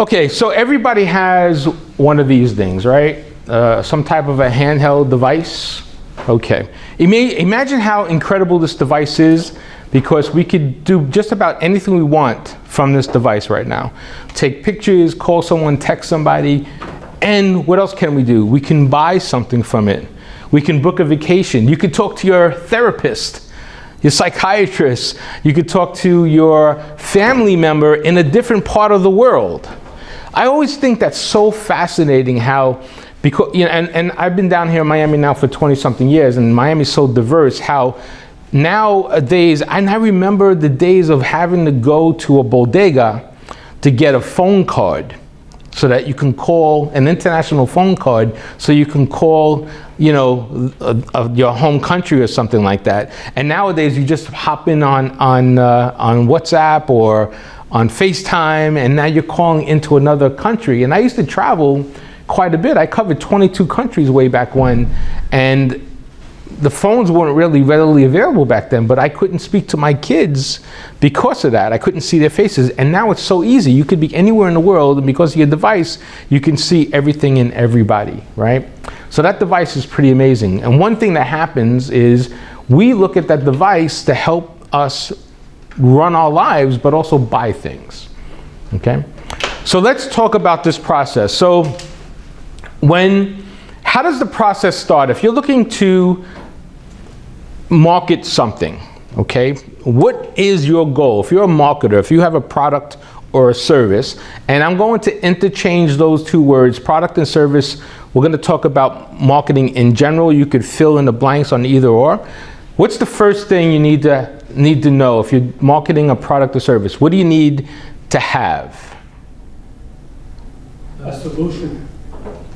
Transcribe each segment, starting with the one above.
Okay, so everybody has one of these things, right? Some type of a handheld device. Okay, imagine how incredible this device is, because we could do just about anything we want from this device right now. Take pictures, call someone, text somebody, and what else can we do? We can buy something from it. We can book a vacation. You could talk to your therapist, your psychiatrist. You could talk to your family member in a different part of the world. I always think that's so fascinating how, because, you know, and I've been down here in Miami now for 20 something years, and Miami's so diverse, how nowadays, and I remember the days of having to go to a bodega to get a phone card so that you can call, an international phone card, so you can call, you know, your home country or something like that. And nowadays you just hop in on WhatsApp or on FaceTime, and now you're calling into another country. And I used to travel quite a bit. I covered 22 countries way back when, and the phones weren't really readily available back then, but I couldn't speak to my kids because of that. I couldn't see their faces, and now it's so easy. You could be anywhere in the world, and because of your device, you can see everything and everybody, right? So that device is pretty amazing. And one thing that happens is we look at that device to help us run our lives, but also buy things, okay? So let's talk about this process. So how does the process start? If you're looking to market something, okay, what is your goal? If you're a marketer, if you have a product or a service, and I'm going to interchange those two words, product and service. We're going to talk about marketing in general. You could fill in the blanks on either or. What's the first thing you need to know if you're marketing a product or service? What do you need to have? A solution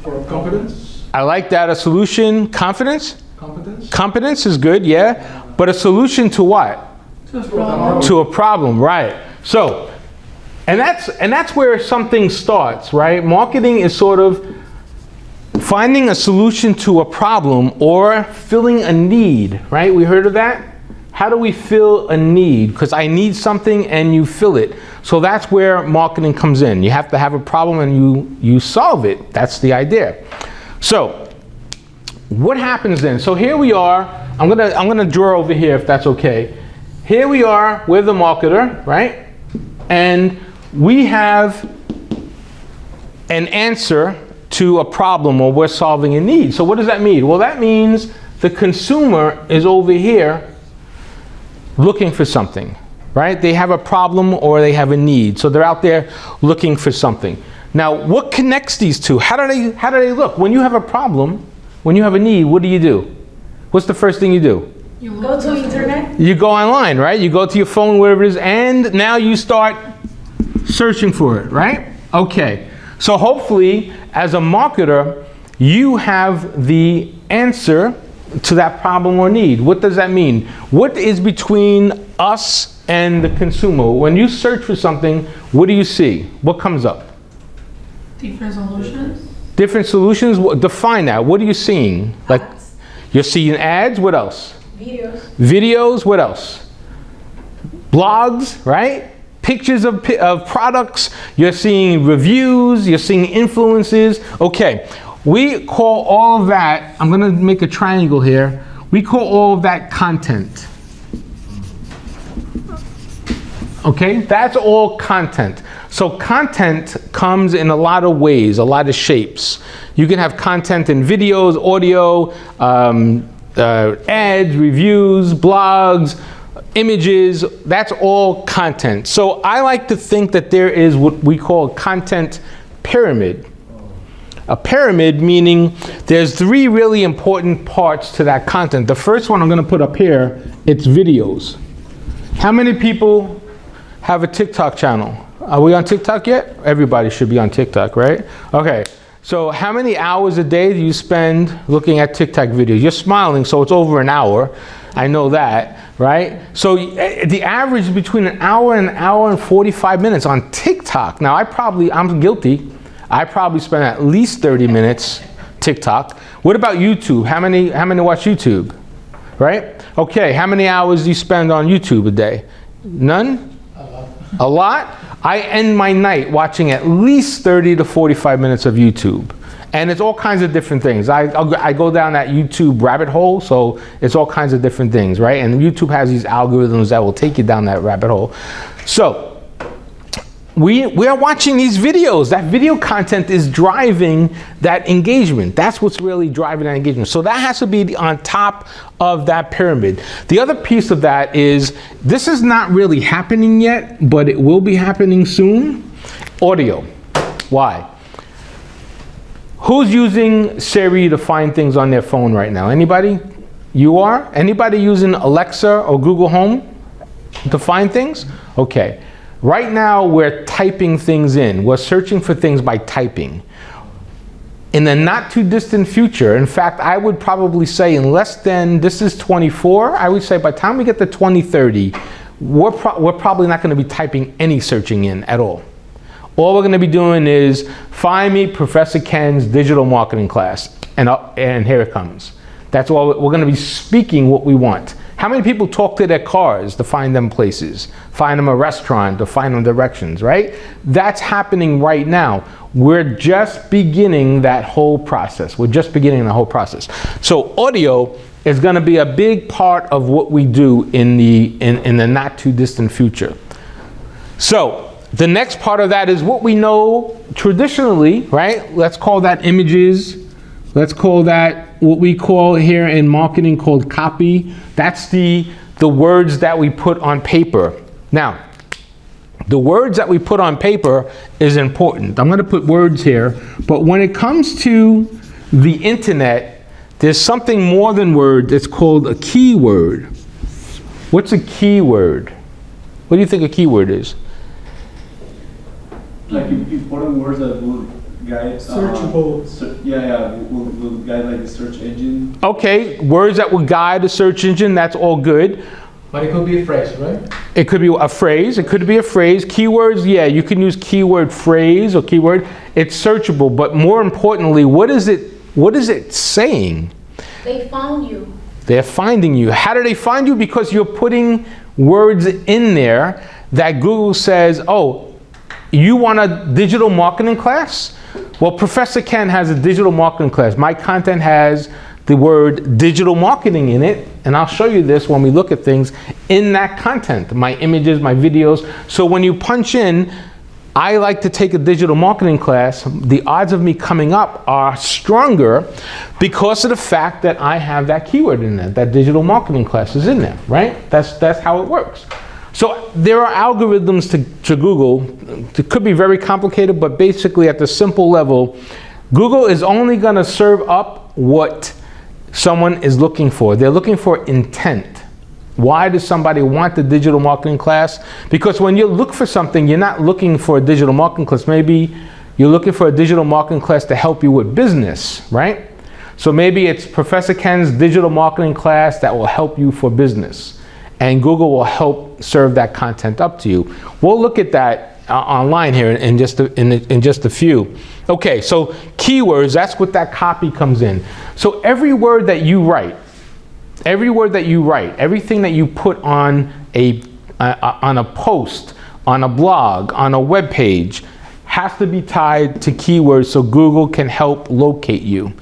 for competence. I like that. A solution. Confidence? Competence. Competence is good, yeah. But a solution to what? To a problem. To a problem, right. So, and that's where something starts, right? Marketing is sort of finding a solution to a problem or filling a need, right? We heard of that? How do we fill a need? Because I need something and you fill it. So that's where marketing comes in. You have to have a problem and you solve it. That's the idea. So what happens then? So here we are. I'm gonna draw over here if that's okay. Here we are, we're the marketer, right? And we have an answer to a problem, or we're solving a need. So what does that mean? Well, that means the consumer is over here looking for something, right? They have a problem or they have a need. So they're out there looking for something. Now, what connects these two? How do they look? When you have a problem, when you have a need, what do? What's the first thing you do? You go to internet. You go online, right? You go to your phone, wherever it is, and now you start searching for it, right? Okay. So hopefully, as a marketer, you have the answer to that problem or need. What does that mean? What is between us and the consumer? When you search for something, what do you see? What comes up? Different solutions. Different solutions? Define that. What are you seeing? Like, Ads. you're seeing ads. What else? Videos. Videos. What else? Blogs, right? Pictures of products. You're seeing reviews. You're seeing influences. Okay. We call all of that, I'm going to make a triangle here. We call all of that content. Okay? That's all content. So content comes in a lot of ways, a lot of shapes. You can have content in videos, audio, ads, reviews, blogs, images. That's all content. So I like to think that there is what we call a content pyramid. A pyramid meaning there's three really important parts to that content. The first one I'm going to put up here, it's videos. How many people have a TikTok channel? Are we on TikTok yet? Everybody should be on TikTok, right? Okay. So how many hours a day do you spend looking at TikTok videos? You're smiling, so it's over an hour. I know that, right? So the average is between an hour and 45 minutes on TikTok. Now I'm guilty. I probably spend at least 30 minutes TikTok. What about YouTube? How many watch YouTube? Right? Okay, how many hours do you spend on YouTube a day? None? A lot? I end my night watching at least 30 to 45 minutes of YouTube. And it's all kinds of different things. I go down that YouTube rabbit hole, so it's all kinds of different things, right? And YouTube has these algorithms that will take you down that rabbit hole. So we are watching these videos. That video content is driving that engagement. That's what's really driving that engagement. So that has to be on top of that pyramid. The other piece of that is, this is not really happening yet, but it will be happening soon. Audio. Why? Who's using Siri to find things on their phone right now? Anybody? You are? Anybody using Alexa or Google Home to find things? Okay. Right now we're typing things in. We're searching for things by typing. In the not too distant future, in fact, I would probably say in less than, this is 24, I would say by the time we get to 2030, we're probably not going to be typing any searching in at all. All we're going to be doing is find me Professor Ken's digital marketing class, and here it comes. That's all. We're going to be speaking what we want. How many people talk to their cars to find them places, find them a restaurant, to find them directions, right? That's happening right now. We're just beginning that whole process. We're just beginning the whole process. So audio is going to be a big part of what we do in the not too distant future. So the next part of that is what we know traditionally, right? Let's call that images. Let's call that what we call here in marketing called copy. That's the words that we put on paper. Now, the words that we put on paper is important. I'm going to put words here, but when it comes to the internet, there's something more than words. It's called a keyword. What's a keyword? What do you think a keyword is? Like important words that will guide Searchable. Will guide like the search engine. Okay, words that will guide a search engine, that's all good. But it could be a phrase, right? It could be a phrase, it could be a phrase. Keywords, yeah, you can use keyword phrase or keyword. It's searchable, but more importantly, what is it saying? They found you. They're finding you. How do they find you? Because you're putting words in there that Google says, oh, you want a digital marketing class? Well, Professor Ken has a digital marketing class. My content has the word digital marketing in it, and I'll show you this when we look at things in that content, my images, my videos. So when you punch in, I like to take a digital marketing class, the odds of me coming up are stronger because of the fact that I have that keyword in there, that digital marketing class is in there, right? That's how it works. So there are algorithms to Google. It could be very complicated, but basically at the simple level, Google is only going to serve up what someone is looking for. They're looking for intent. Why does somebody want the digital marketing class? Because when you look for something, you're not looking for a digital marketing class. Maybe you're looking for a digital marketing class to help you with business, right? So maybe it's Professor Ken's digital marketing class that will help you for business. And Google will help serve that content up to you. We'll look at that online here in just a few. Okay, so keywords, that's what that copy comes in. So every word that you write, everything that you put on a post, on a blog, on a web page, has to be tied to keywords so Google can help locate you.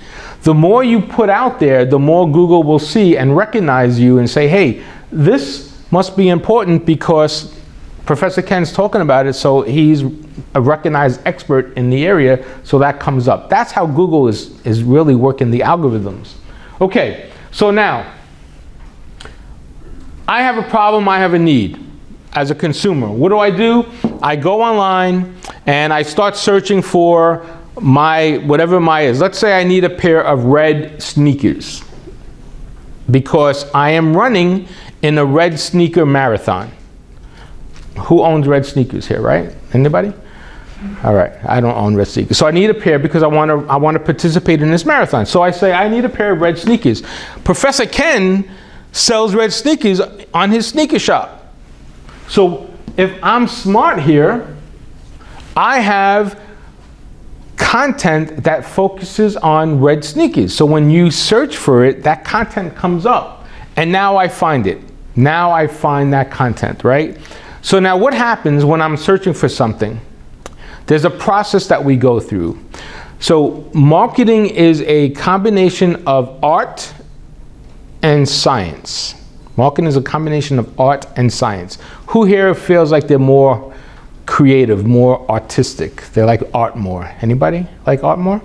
The more you put out there, the more Google will see and recognize you and say, hey, this must be important because Professor Ken's talking about it, so he's a recognized expert in the area, so that comes up. That's how Google is really working the algorithms. Okay, so now, I have a problem, I have a need as a consumer. What do? I go online and I start searching for whatever my is. Let's say I need a pair of red sneakers because I am running in a red sneaker marathon. Who owns red sneakers here, right? Anybody? All right, I don't own red sneakers. So I need a pair because I want to participate in this marathon. So I say I need a pair of red sneakers. Professor Ken sells red sneakers on his sneaker shop. So if I'm smart here, I have content that focuses on red sneakers. So when you search for it, that content comes up. And now I find it. Now I find that content, right? So now what happens when I'm searching for something? There's a process that we go through. So marketing is a combination of art and science. Marketing is a combination of art and science. Who here feels like they're more creative, more artistic? They like art more. Anybody like art more?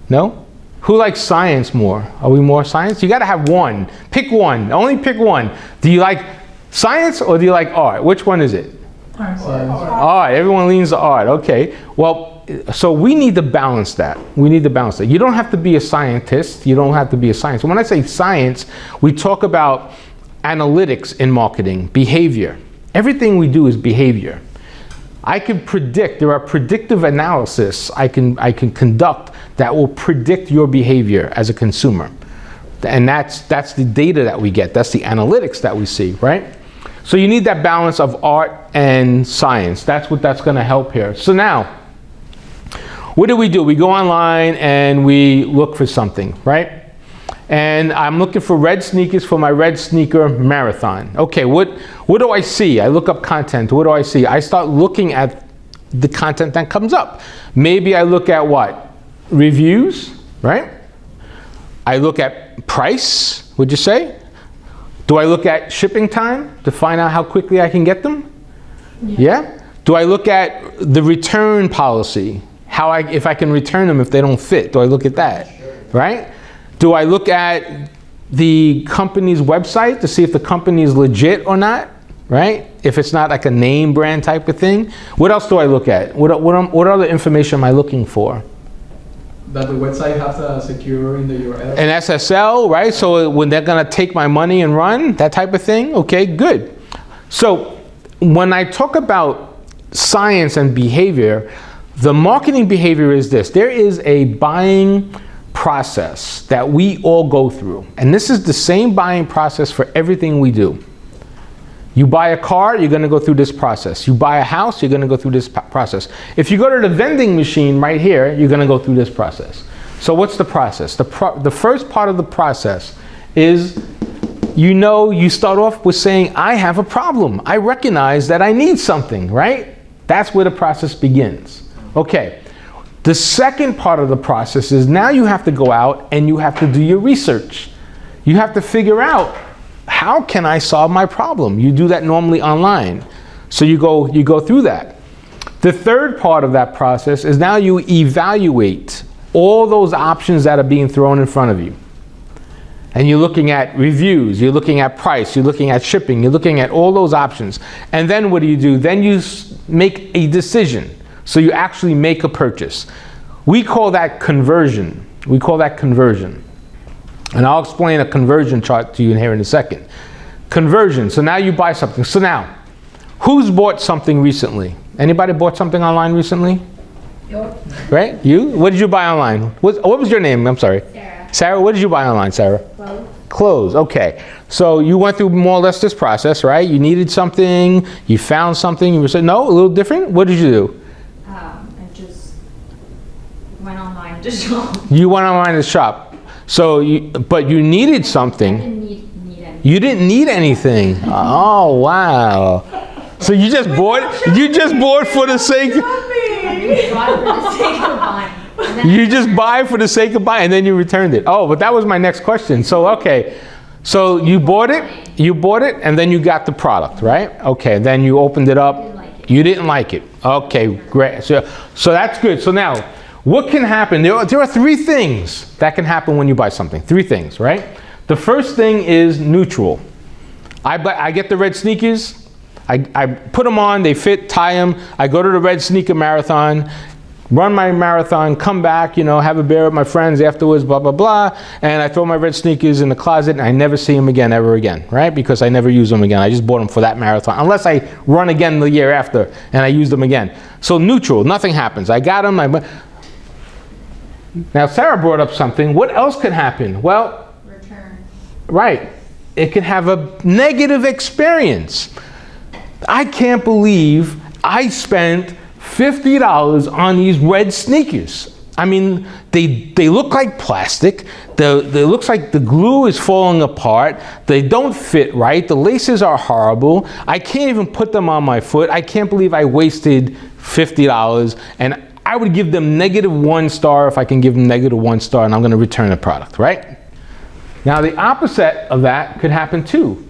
No? Who likes science more? Are we more science? You gotta have one. Pick one, only pick one. Do you like science or do you like art? Which one is it? Art, everyone leans to art, okay. Well, so we need to balance that. We need to balance that. You don't have to be a scientist. You don't have to be a scientist. When I say science, we talk about analytics in marketing, behavior. Everything we do is behavior. I can predict, there are predictive analysis I can conduct that will predict your behavior as a consumer. And that's the data that we get. That's the analytics that we see, right? So you need that balance of art and science. That's what that's gonna help here. So now, what do? We go online and we look for something, right? And I'm looking for red sneakers for my red sneaker marathon. Okay, what do I see? I look up content. What do I see? I start looking at the content that comes up. Maybe I look at what? Reviews, right? I look at price, would you say? Do I look at shipping time to find out how quickly I can get them? Yeah? Do I look at the return policy? If I can return them if they don't fit? Do I look at that? Right? Do I look at the company's website to see if the company is legit or not? Right? If it's not like a name brand type of thing. What else do I look at? What other information am I looking for? That the website has a secure in the URL. An SSL, right? So when they're gonna take my money and run, that type of thing. Okay, good. So when I talk about science and behavior, the marketing behavior is this. There is a buying process that we all go through. And this is the same buying process for everything we do. You buy a car, you're gonna go through this process. You buy a house, you're gonna go through this process. If you go to the vending machine right here, you're gonna go through this process. So what's the process? The first part of the process is, you start off with saying, I have a problem. I recognize that I need something, right? That's where the process begins. Okay. The second part of the process is now you have to go out and you have to do your research. You have to figure out, how can I solve my problem? You do that normally online. So you go through that. The third part of that process is now you evaluate all those options that are being thrown in front of you. And you're looking at reviews, you're looking at price, you're looking at shipping, you're looking at all those options. And then what do? Then you make a decision. So you actually make a purchase. We call that conversion. And I'll explain a conversion chart to you here in a second. Conversion, so now you buy something. So now, who's bought something recently? Anybody bought something online recently? Yep. Right, you? What did you buy online? What was your name? I'm sorry. Sarah. Sarah, what did you buy online, Sarah? Clothes. Clothes, okay. So you went through more or less this process, right? You needed something, you found something, you were saying, no, a little different? What did you do? I just went online to shop. You went online to shop. So, but you needed something. I didn't need anything. You didn't need anything. Oh, wow. So you just bought for the sake of buying. You just buy for the sake of buying and then you returned it. Oh, but that was my next question. So, okay. So you bought it and then you got the product, right? Okay, then you opened it up. You didn't like it. Okay, great. So that's good. So now, what can happen? There are three things that can happen when you buy something. Three things, right? The first thing is neutral. I get the red sneakers. I put them on. They fit. Tie them. I go to the red sneaker marathon, run my marathon, come back, have a beer with my friends afterwards, blah, blah, blah. And I throw my red sneakers in the closet and I never see them again, ever again, right? Because I never use them again. I just bought them for that marathon. Unless I run again the year after and I use them again. So neutral, nothing happens. I got them. Now, Sarah brought up something. What else could happen? Well, Return. Right. It can have a negative experience. I can't believe I spent $50 on these red sneakers. I mean, they look like plastic. It looks like the glue is falling apart. They don't fit right. The laces are horrible. I can't even put them on my foot. I can't believe I wasted $50, and I would give them -1 star if I can give them -1 star, and I'm going to return the product, right? Now, the opposite of that could happen too.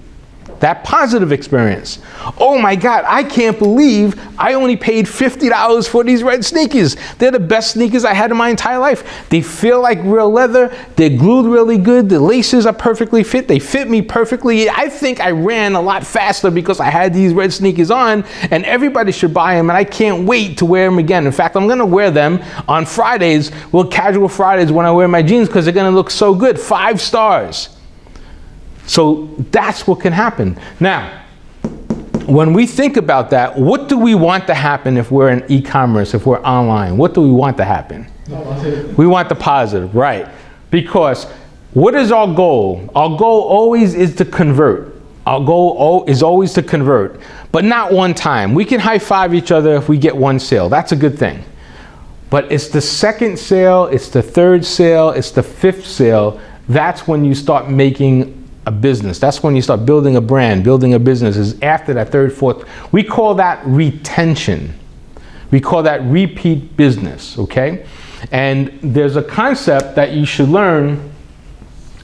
That positive experience. Oh my God, I can't believe I only paid $50 for these red sneakers. They're the best sneakers I had in my entire life. They feel like real leather. They're glued really good. The laces are perfectly fit. They fit me perfectly. I think I ran a lot faster because I had these red sneakers on, and everybody should buy them, and I can't wait to wear them again. In fact, I'm gonna wear them on Fridays, well, casual Fridays when I wear my jeans, because they're gonna look so good. 5 stars. So that's what can happen. Now, when we think about that, what do we want to happen if we're in e-commerce, if we're online? What do we want to happen? We want the positive, right? Because what is our goal? Our goal always is to convert. Our goal is always to convert, but not one time. We can high five each other if we get 1 sale. That's a good thing. But it's the 2nd sale, it's the 3rd sale, it's the 5th sale. That's when you start making a business. That's when you start building a brand, building a business. Is after that 3rd, 4th. We call that retention. We call that repeat business, okay? And there's a concept that you should learn.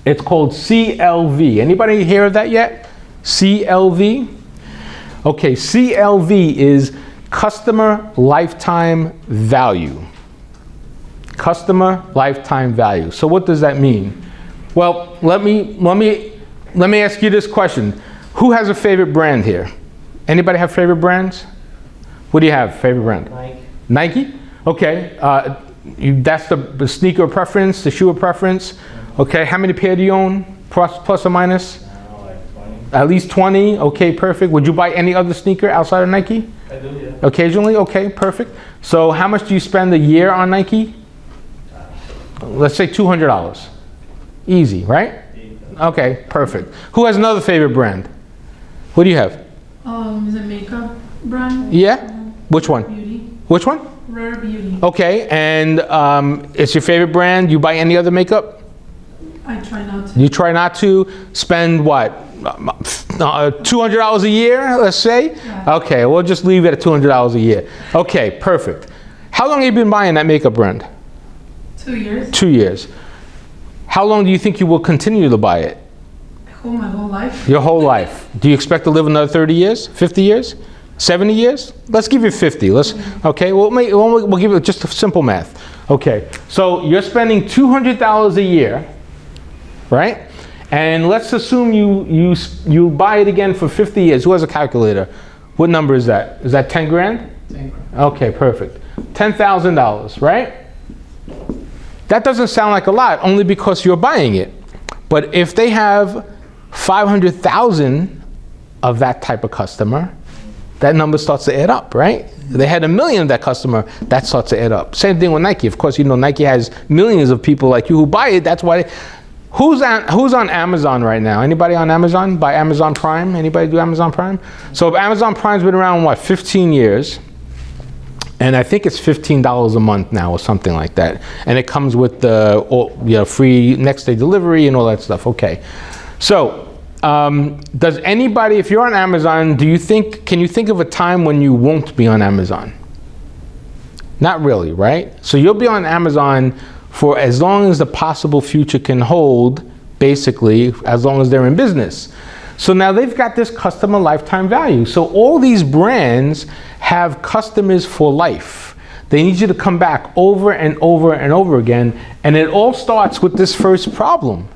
It's called CLV. Anybody hear of that yet? CLV? Okay, CLV is customer lifetime value. Customer lifetime value. So what does that mean? Well, let me ask you this question. Who has a favorite brand here? Anybody have favorite brands? What do you have, favorite brand? Nike. Nike? Okay, that's the sneaker preference, the shoe preference. Okay, how many pair do you own, plus or minus? Like 20. At least 20, okay, perfect. Would you buy any other sneaker outside of Nike? I do, yeah. Occasionally, okay, perfect. So how much do you spend a year on Nike? Let's say $200. Easy, right? Okay, perfect. Who has another favorite brand? What do you have? Is a makeup brand. Yeah? Which one? Beauty. Which one? Rare Beauty. Okay, and it's your favorite brand. You buy any other makeup? I try not to. You try not to spend what? $200 a year, let's say? Yeah. Okay, we'll just leave it at $200 a year. Okay, perfect. How long have you been buying that makeup brand? 2 years. 2 years. How long do you think you will continue to buy it? My whole life. Your whole life. Do you expect to live another 30 years, 50 years, 70 years? Let's give you 50. Okay, we'll give it just a simple math. Okay, so you're spending $200 a year, right? And let's assume you buy it again for 50 years. Who has a calculator? What number is that? Is that 10 grand? 10 grand. Okay, perfect. $10,000, right? That doesn't sound like a lot, only because you're buying it. But if they have 500,000 of that type of customer, that number starts to add up, right? They had 1 million of that customer, that starts to add up. Same thing with Nike. Of course, you know Nike has millions of people like you who buy it. That's why. Who's on Amazon right now? Anybody on Amazon? By Amazon Prime? Anybody do Amazon Prime? So Amazon Prime's been around, what, 15 years? And I think it's $15 a month now or something like that. And it comes with the free next day delivery and all that stuff. Okay. So does anybody, if you're on Amazon, can you think of a time when you won't be on Amazon? Not really, right? So you'll be on Amazon for as long as the possible future can hold, basically, as long as they're in business. So now they've got this customer lifetime value. So all these brands have customers for life. They need you to come back over and over and over again. And it all starts with this first problem,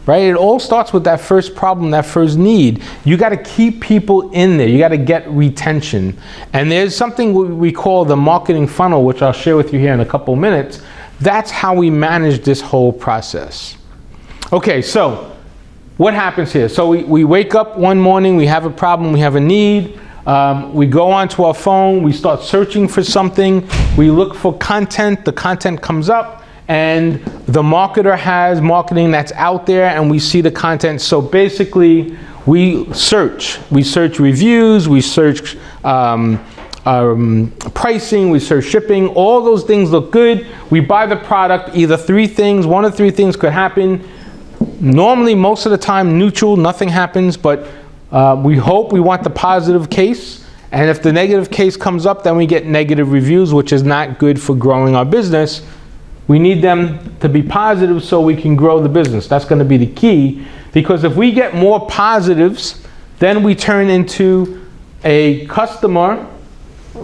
right? It all starts with that first problem, that first need. You got to keep people in there. You got to get retention. And there's something we call the marketing funnel, which I'll share with you here in a couple minutes. That's how we manage this whole process. Okay, so what happens here? So we wake up one morning, we have a problem, we have a need. We go onto our phone, we start searching for something, we look for content, the content comes up, and the marketer has marketing that's out there, and we see the content. So basically, we search reviews, we search pricing, we search shipping, all those things look good. We buy the product, either one of three things could happen. Normally, most of the time, neutral, nothing happens, but we want the positive case. And if the negative case comes up, then we get negative reviews, which is not good for growing our business. We need them to be positive so we can grow the business. That's going to be the key, because if we get more positives, then we turn into a customer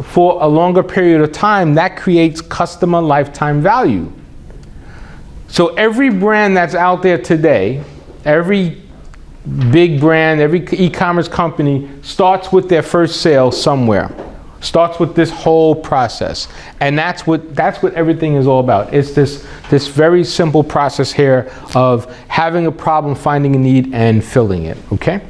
for a longer period of time. That creates customer lifetime value. So every brand that's out there today, every big brand, every e-commerce company starts with their first sale somewhere. Starts with this whole process. And that's what everything is all about. It's this very simple process here of having a problem, finding a need, and filling it, okay?